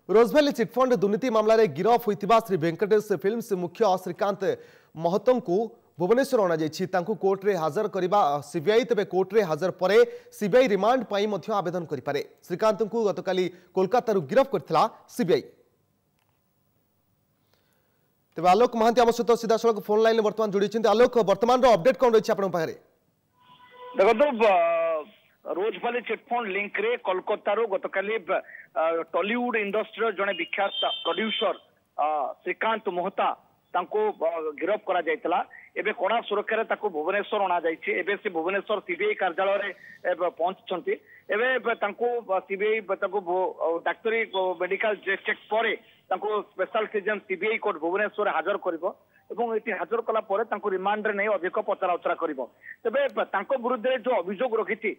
रोजभैली chit fund दुर्नीति मामला रे गिरफ होइतिबा Shri Venkatesh films मुख्य श्रीकांत महतो को भुवनेश्वर अणाई कोर्ट रे हाजर करने सीबीआई तेज कोर्ट रे हाजर पर सीबीआई रिमांड पाई मध्य आवेदन करें। श्रीकांत को गतकाली कोलकाता गिरफ करथिला सीबीआई। तेज आलोक महांती आम सहित सीधा सड़क फोन लाइन बर्तमान जोड़ी। आलोक वर्तमान अपडेट कौन रही आप पाखे? देखो रोजभैली चिटफंड लिंक रे कोलकाता गतकाली टॉलीवुड इंडस्ट्री जड़े विख्यात प्रोड्यूसर श्रीकांत मोहता गिरफ करा जायतला। एबे कड़ा सुरक्षा ताको भुवनेश्वर अणा जायछि। एबे से भुवनेश्वर सीबीआई कार्यालय रे पहुंचछंती। एबे ताको सीबीआई ताको डाक्टरी मेडिकल चेक परे ताको special season CBI court Bhubaneswar हाजर करिवो एवं एटी हाजर कला परे ताको रिमांड रे नै अधिक पचराउचरा करिवो। तबे ताको विरुद्ध जो अभियोग रखिछि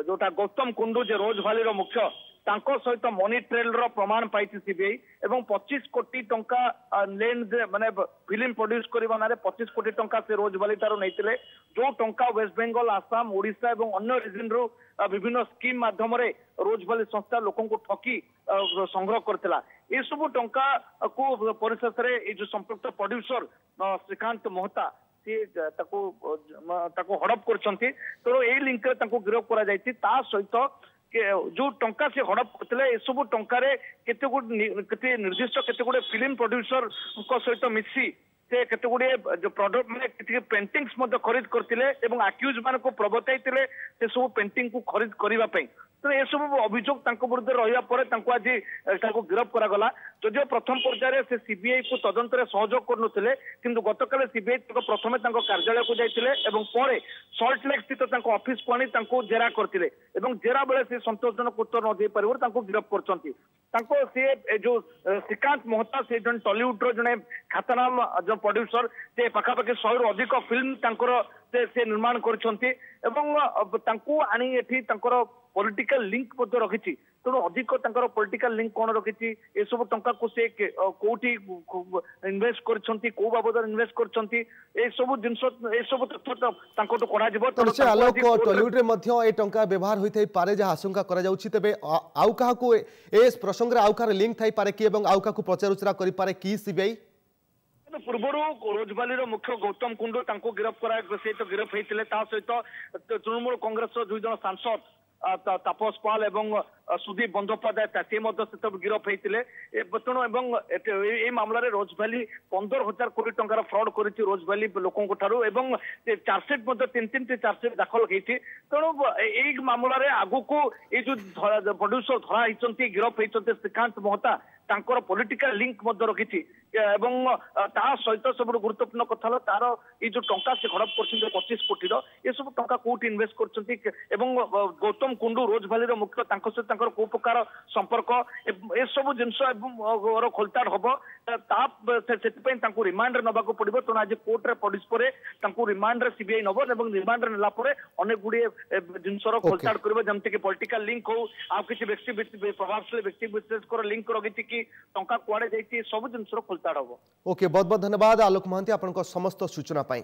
जोटा गौतम कुंडू जे रोजभैली रो मुख्य तांको सहित मनी ट्रेल रो प्रमाण पाइछि सीबीआई एवं 25 कोटी टंका लेन माने फिल्म प्रोड्यूस करबा नारे 25 कोटी टंका से रोजभैली तारो नैतिले। जो टंका वेस्ट बेंगल आसाम ओडिशा एवं अन्य रीजन रो विभिन्न स्कीम माध्यम रे रोजभैली संस्था लोकन को ठकी संग्रह करथिला। ए सब टंका को परिशेष रे ए जो संपृक्त प्रोड्यूसर श्रीकांत मोहता सी ताको हड़प करछंती। तो ए लिंक रे ताको गिरफ करा जायछि। ता सहित जो टंका से हड़प करते सब टंकार केते निर्दिष्ट केते गुडे फिल्म प्रोड्यूसर सहित मिसी से केते गुडे जो प्रोडक्ट माने पेंटिंग्स खरीद करते एवं आक्यूज मान को प्रबताइले से सब पेंटिंग को खरीद करने। तो ये सब अभियोग विरुद्ध रहा पर आज गिरफ करागला। जदिव प्रथम पर्यायर से सीबीआई को तदंत सहयोग करुले किंतु गतकाल सीबीआई प्रथमे कार्यालय को जाते सल्ट लेक स्थित ऑफिस को आनी जेरा करते जेरा बेले से संतोषजनक उत्तर न दे पार गिरफ कर जो श्रीकांत मोहता से जन टॉलीवुड जड़े ख्यातनाम जो प्रोड्यूसर से पाखापाखि 100 रु अधिक फिल्म से निर्माण कर पॉलिटिकल लिंक रखी। तेणु अधिक पॉलिटिकल लिंक कौन रखी ए सब टंका को से कोठी इन्वेस्ट करछंती को बाबद इन्वेस्ट करछंती ए सब जिंस ए सब तथ्य तांको तो कढा जिवो। तो आलोक टॉलीवुड रे मध्य ए टंका व्यवहार होइथै पारे जा आशंका करा जाउछि। तबे आउ काहा को ए प्रसंग रे आउ कार लिंक थाई पारे कि एवं आउ का को प्रचारउचरा करि पारे कि सीबीआई? पूर्वर रोजभैली मुख्य गौतम कुंडू तांको गिरफ करा सहित गिरफ होइतिले। ता सहित तृणमूल कांग्रेस दुई जन सांसद तापस पाल एवं सुदीप बंदोपाध्याय सहित गिरफ होते। तेणु मामला रोजभैली 15,000 कोटी टंकार फ्रॉड कर रोजभैली लोकों एवं चार्जसीट 3 चार्जसीट दाखल होती। तेणु यही मामलें आगु को ये जो प्रोड्यूसर धरा होती गिरफ होती श्रीकांत मोहता तांकर पॉलिटिकल लिंक रखी सहित सब गुरुत्वपूर्ण कथा तार ये जो टंका से हड़प कर 25 कोटी ये सब टंका कौट इन्वेस्ट कर गौतम कुंडू रोजभैली मुख्य सहित को प्रकार संपर्क ए सब जिन खोलताड़ हम रिमांड नवा पड़ो। तेणु आज कोर्ट रे पड़ोस पर रिमांड सीबीआई नब रिमांड नेला अनेक गुड़िए जिनसर खोलताड़ कर जमती पॉलिटिकल लिंक हो आ किसी व्यक्ति प्रभावशाली व्यक्ति विशेष लिंक रही कि टंका कुआड़े जाइए सब जिनसर खोलताड़ हम। ओके बहुत बहुत धन्यवाद आलोक महांती आपन समस्त सूचना पाई।